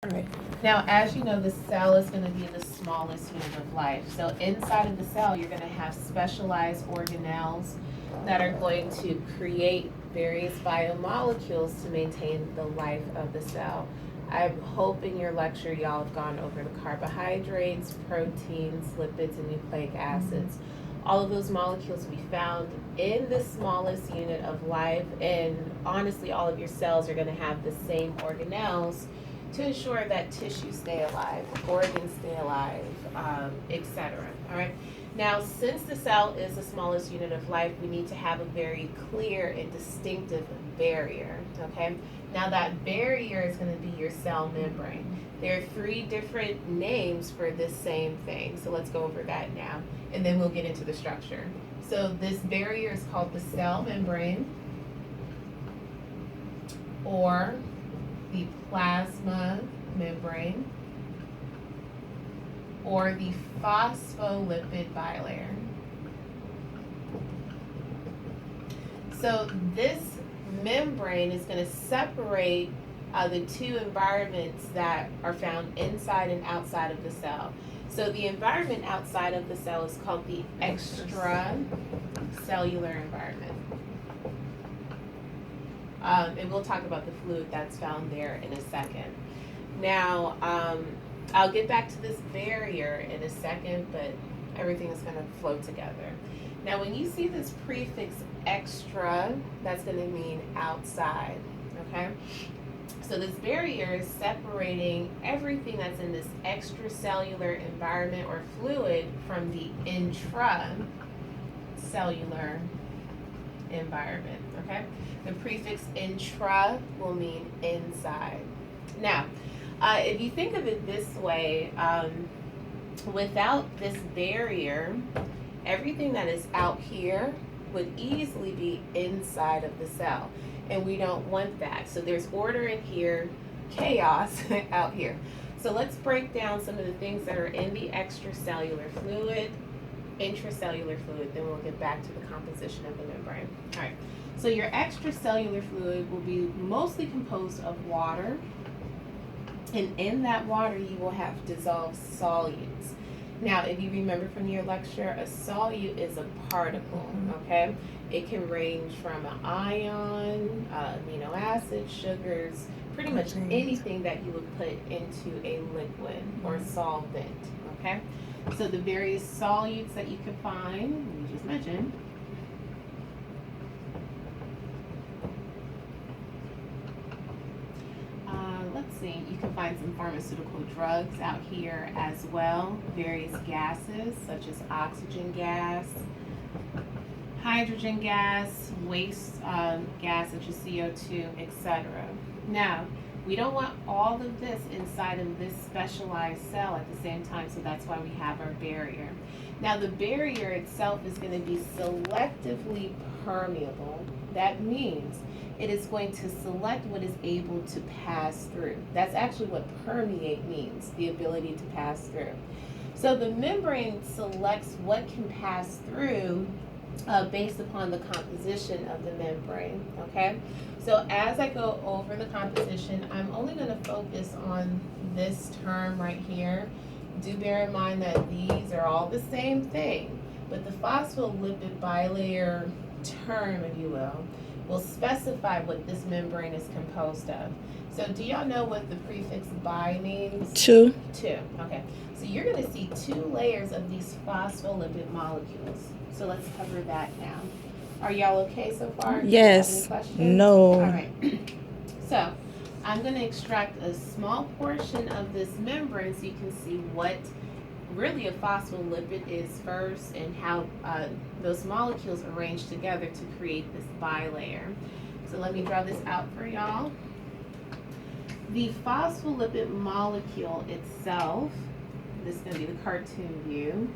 All right. Now, as you know, the cell is going to be the smallest unit of life. So inside of the cell, you're going to have specialized organelles that are going to create various biomolecules to maintain the life of the cell. I hope in your lecture y'all have gone over the carbohydrates, proteins, lipids, and nucleic acids. All of those molecules will be found in the smallest unit of life, and honestly, all of your cells are going to have the same organelles to ensure that tissues stay alive, organs stay alive, etc. All right. Now, since the cell is the smallest unit of life, we need to have a very clear and distinctive barrier. Okay. Now, that barrier is going to be your cell membrane. There are three different names for this same thing. So let's go over that now, and then we'll get into the structure. So this barrier is called the cell membrane, or the plasma membrane, or the phospholipid bilayer. So this membrane is going to separate the two environments that are found inside and outside of the cell. So the environment outside of the cell is called the extracellular environment. And we'll talk about the fluid that's found there in a second. Now, I'll get back to this barrier in a second, but everything is going to flow together. Now, when you see this prefix extra, that's going to mean outside, okay? So this barrier is separating everything that's in this extracellular environment or fluid from the intracellular environment, okay? The prefix intra will mean inside. Now, if you think of it this way, without this barrier, everything that is out here would easily be inside of the cell, and we don't want that. So there's order in here, chaos out here. So let's break down some of the things that are in the extracellular fluid, intracellular fluid, then we'll get back to the composition of the membrane. All right, so your extracellular fluid will be mostly composed of water, and in that water you will have dissolved solutes. Now, if you remember from your lecture, a solute is a particle, okay? It can range from an ion, amino acids, sugars, pretty much anything that you would put into a liquid or solvent, okay? So the various solutes that you can find, we just mentioned, let's see, you can find some pharmaceutical drugs out here as well, various gases such as oxygen gas, hydrogen gas, waste gas such as CO2, etc. Now, we don't want all of this inside of this specialized cell at the same time, so that's why we have our barrier. Now, the barrier itself is going to be selectively permeable. That means it is going to select what is able to pass through. That's actually what permeate means, the ability to pass through. So the membrane selects what can pass through based upon the composition of the membrane, okay? So as I go over the composition, I'm only going to focus on this term right here. Do bear in mind that these are all the same thing, but the phospholipid bilayer term, if you will specify what this membrane is composed of. So do y'all know what the prefix bi means? Two. Two, okay. So you're going to see two layers of these phospholipid molecules. So let's cover that now. Are y'all okay so far? Yes. Any questions? No. All right. So I'm going to extract a small portion of this membrane so you can see what really a phospholipid is first and how those molecules arrange together to create this bilayer. So let me draw this out for y'all. The phospholipid molecule itself, this is going to be the cartoon view,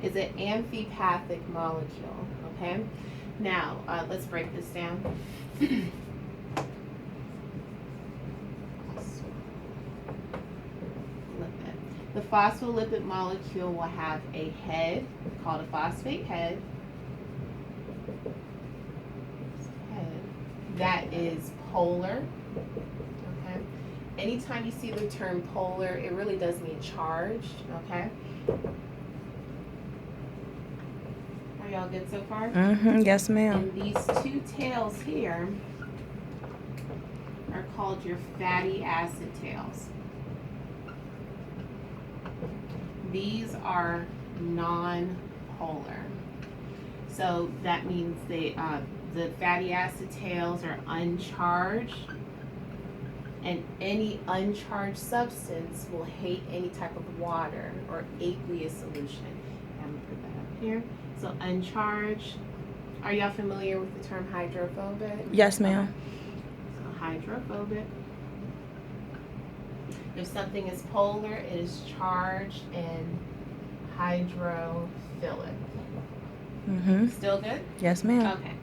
is an amphipathic molecule, okay? Now, let's break this down. The phospholipid molecule will have a head called a phosphate head. That is polar, okay? anytime you see the term polar, it really does mean charged, okay? Are y'all good so far? Yes, ma'am. And these two tails here are called your fatty acid tails. These are non-polar. So that means the fatty acid tails are uncharged, and any uncharged substance will hate any type of water or aqueous solution. I'm gonna put that up here. So uncharged. Are y'all familiar with the term hydrophobic? Yes, ma'am. So hydrophobic. If something is polar, it is charged, and hydrophilic. Still good? Yes, ma'am. Okay.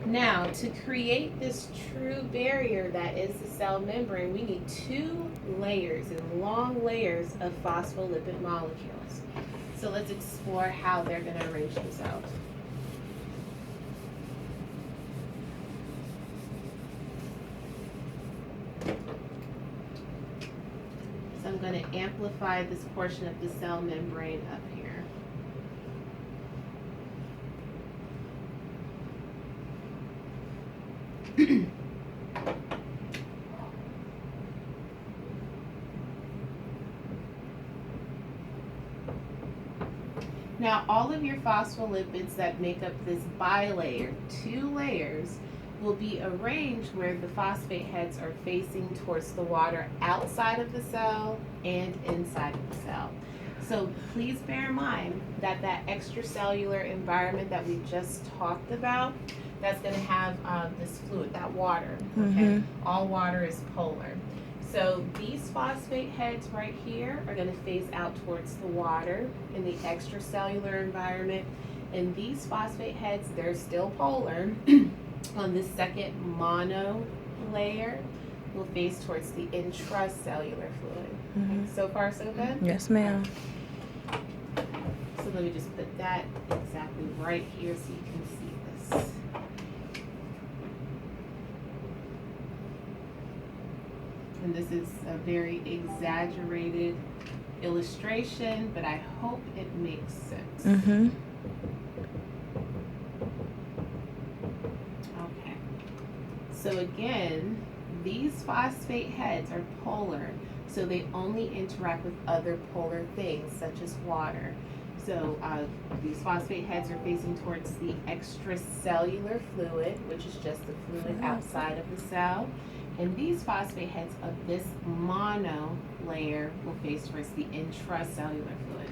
Now, to create this true barrier that is the cell membrane, we need two layers and long layers of phospholipid molecules. So let's explore how they're going to arrange themselves. So I'm going to amplify this portion of the cell membrane up here. Now, all of your phospholipids that make up this bilayer, two layers, will be arranged where the phosphate heads are facing towards the water outside of the cell and inside of the cell. So please bear in mind that that extracellular environment that we just talked about, that's going to have this fluid, that water. Okay, all water is polar. So these phosphate heads right here are going to face out towards the water in the extracellular environment, and these phosphate heads, they're still polar. On this second mono layer will face towards the intracellular fluid. Okay, so far so good? Yes, ma'am. So let me just put that exactly right here so you can see this. And this is a very exaggerated illustration, but I hope it makes sense. Okay. So again, these phosphate heads are polar, so they only interact with other polar things, such as water. So these phosphate heads are facing towards the extracellular fluid, which is just the fluid outside of the cell. And these phosphate heads of this mono layer will face towards the intracellular fluid.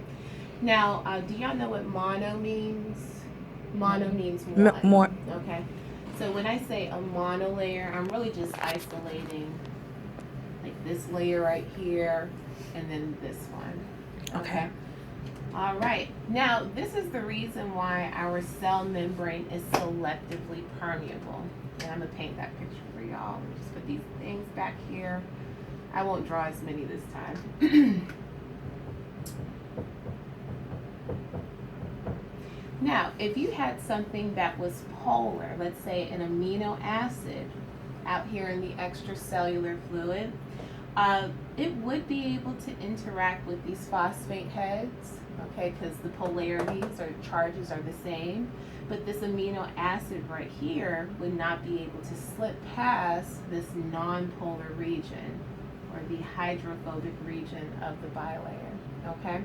Now, do y'all know what mono means? Mono means one. More. Okay. So when I say a monolayer, I'm really just isolating like this layer right here and then this one. Okay. All right. Now, this is the reason why our cell membrane is selectively permeable. And I'm going to paint that picture for y'all. Let me just put these things back here. I won't draw as many this time. Now, if you had something that was polar, let's say an amino acid out here in the extracellular fluid, it would be able to interact with these phosphate heads, okay, because the polarities or charges are the same. But this amino acid right here would not be able to slip past this non-polar region or the hydrophobic region of the bilayer, okay?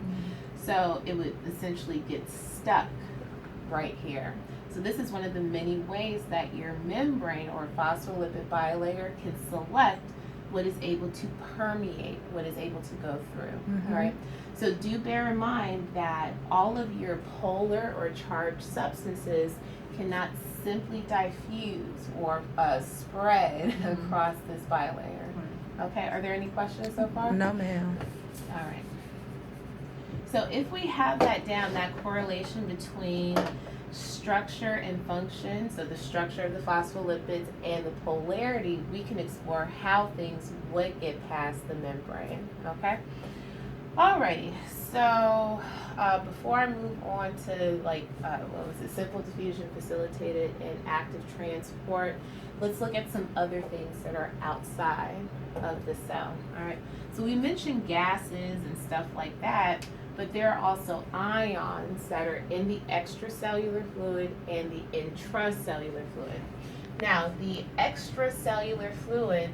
So it would essentially get stuck right here. So this is one of the many ways that your membrane or phospholipid bilayer can select what is able to permeate, what is able to go through, all right? So do bear in mind that all of your polar or charged substances cannot simply diffuse or spread across this bilayer. Okay, are there any questions so far? No, ma'am. All right. So if we have that down, that correlation between structure and function, so the structure of the phospholipids and the polarity, we can explore how things would get past the membrane, okay? Alrighty, so before I move on to simple diffusion, facilitated, and active transport, let's look at some other things that are outside of the cell. All right. So we mentioned gases and stuff like that, but there are also ions that are in the extracellular fluid and the intracellular fluid. Now, the extracellular fluid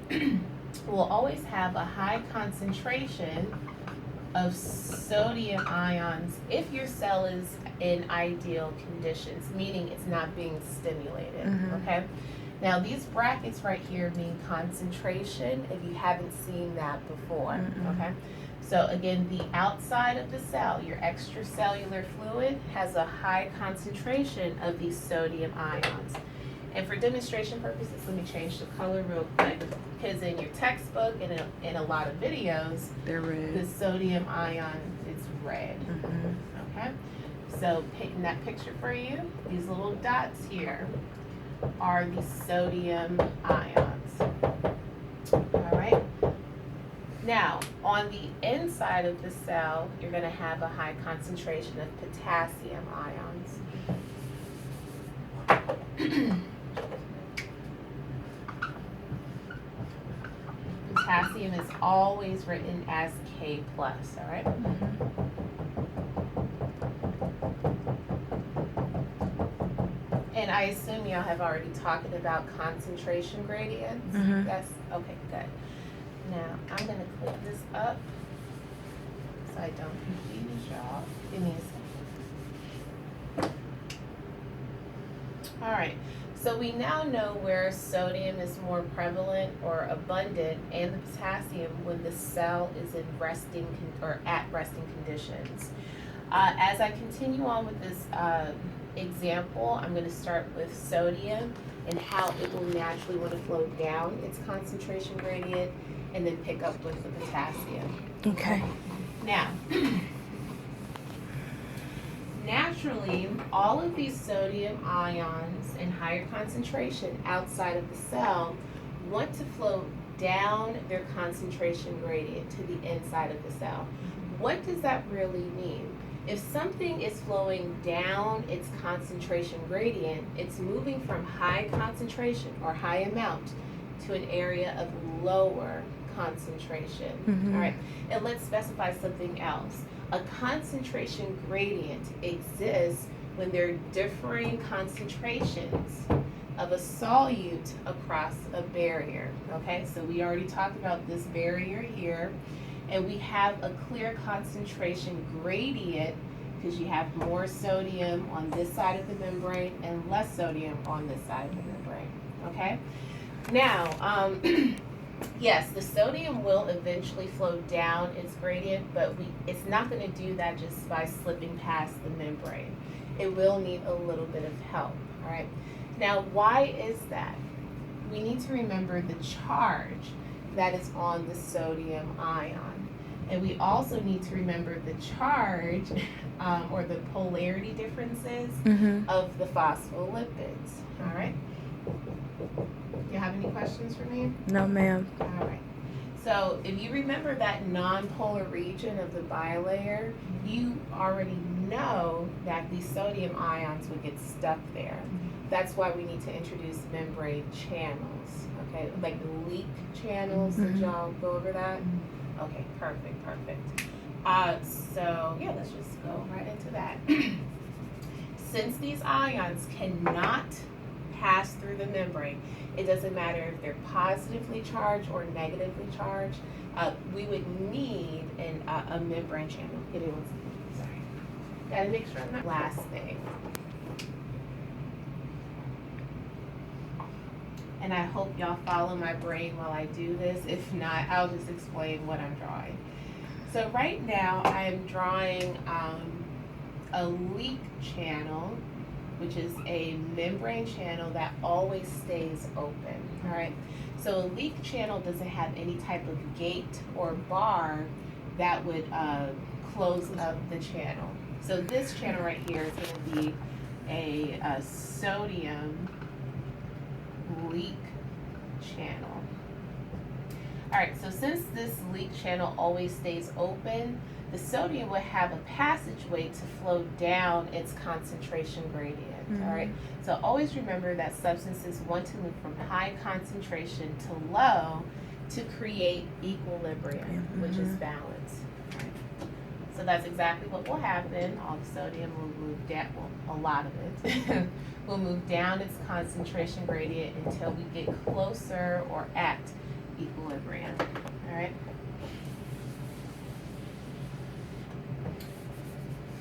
will always have a high concentration of sodium ions if your cell is in ideal conditions, meaning it's not being stimulated, okay? Now, these brackets right here mean concentration if you haven't seen that before, okay? So again, the outside of the cell, your extracellular fluid, has a high concentration of these sodium ions. And for demonstration purposes, let me change the color real quick, because in your textbook and in a lot of videos, they're red. The sodium ion is red, okay? So painting that picture for you, these little dots here are the sodium ions, all right? Now, on the inside of the cell, you're gonna have a high concentration of potassium ions. Potassium is always written as K+, all right? And I assume y'all have already talked about concentration gradients? Yes? Okay, good. Now, I'm going to click this up so I don't confuse y'all. Give me a second. All right, so we now know where sodium is more prevalent or abundant and the potassium when the cell is in resting or at resting conditions. As I continue on with this example, I'm going to start with sodium and how it will naturally want to flow down its concentration gradient, and then pick up with the potassium. Okay. Now, naturally, all of these sodium ions in higher concentration outside of the cell want to flow down their concentration gradient to the inside of the cell. What does that really mean? If something is flowing down its concentration gradient, it's moving from high concentration or high amount to an area of lower concentration. All right, and let's specify something else. A concentration gradient exists when there are differing concentrations of a solute across a barrier. Okay, so we already talked about this barrier here, and we have a clear concentration gradient because you have more sodium on this side of the membrane and less sodium on this side of the membrane. Okay, now yes, the sodium will eventually flow down its gradient, but it's not going to do that just by slipping past the membrane. It will need a little bit of help, all right? Now, why is that? We need to remember the charge that is on the sodium ion. And we also need to remember the charge or the polarity differences of the phospholipids, all right? You have any questions for me? No, ma'am. All right. So if you remember that nonpolar region of the bilayer, you already know that the sodium ions would get stuck there. That's why we need to introduce membrane channels, okay? Like leak channels, did y'all go over that? Okay, perfect. So yeah, let's just go right into that. Since these ions cannot pass through the membrane, it doesn't matter if they're positively charged or negatively charged, we would need a membrane channel. Give me 1 second, sorry. Gotta make sure I'm not. Last thing. And I hope y'all follow my brain while I do this. If not, I'll just explain what I'm drawing. So right now, I am drawing a leak channel, which is a membrane channel that always stays open, all right? So a leak channel doesn't have any type of gate or bar that would close up the channel. So this channel right here is gonna be a sodium leak channel. All right, so since this leak channel always stays open, the sodium would have a passageway to flow down its concentration gradient, all right? So always remember that substances want to move from high concentration to low to create equilibrium, which is balance. So that's exactly what will happen. All the sodium will move down, well, a lot of it will move down its concentration gradient until we get closer or at equilibrium. All right.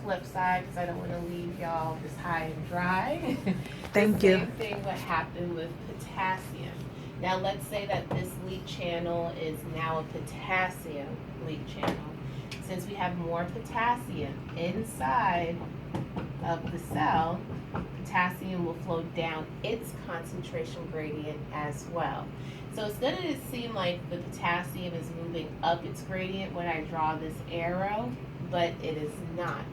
Flip side, because I don't want to leave y'all just high and dry. Thank you. Same thing what happened with potassium. Now let's say that this leak channel is now a potassium leak channel. Since we have more potassium inside of the cell, potassium will flow down its concentration gradient as well. So it's going to seem like the potassium is moving up its gradient when I draw this arrow, but it is not.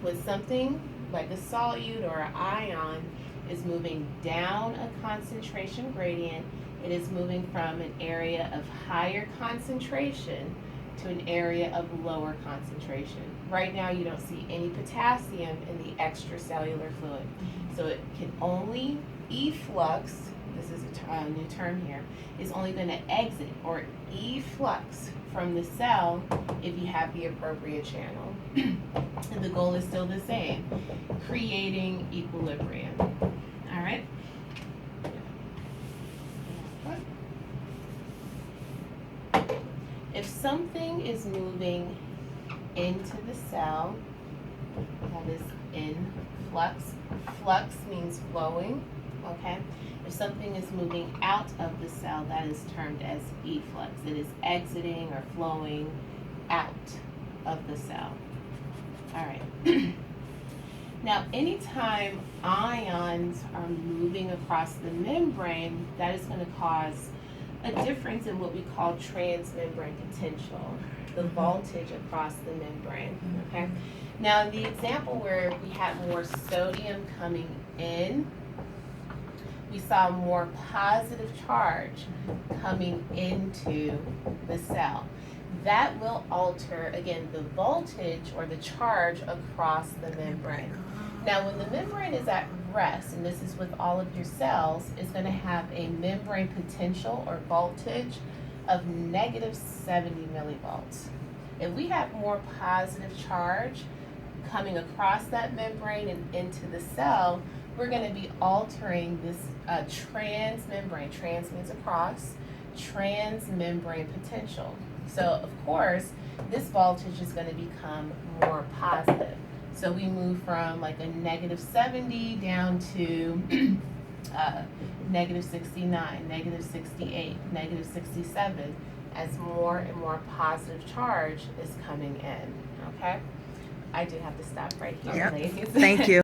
When something like a solute or an ion is moving down a concentration gradient, it is moving from an area of higher concentration to an area of lower concentration. Right now you don't see any potassium in the extracellular fluid. So it can only, efflux, this is a new term here, is only going to exit or efflux from the cell if you have the appropriate channel. And the goal is still the same, creating equilibrium. All right? If something is moving into the cell, that is in flux. Flux means flowing, okay? If something is moving out of the cell, that is termed as efflux. It is exiting or flowing out of the cell. All right. Now, anytime ions are moving across the membrane, that is going to cause a difference in what we call transmembrane potential, the voltage across the membrane, okay? Now, in the example where we had more sodium coming in, we saw more positive charge coming into the cell. That will alter, again, the voltage or the charge across the membrane. Now, when the membrane is at rest, and this is with all of your cells, it's going to have a membrane potential or voltage of negative 70 millivolts. If we have more positive charge coming across that membrane and into the cell, we're going to be altering this transmembrane. Trans means across, transmembrane potential. So, of course, this voltage is going to become more positive. So we move from like a negative 70 down to negative 69, negative 68, negative 67 as more and more positive charge is coming in, okay? I do have to stop right here, Yep. ladies. Thank you.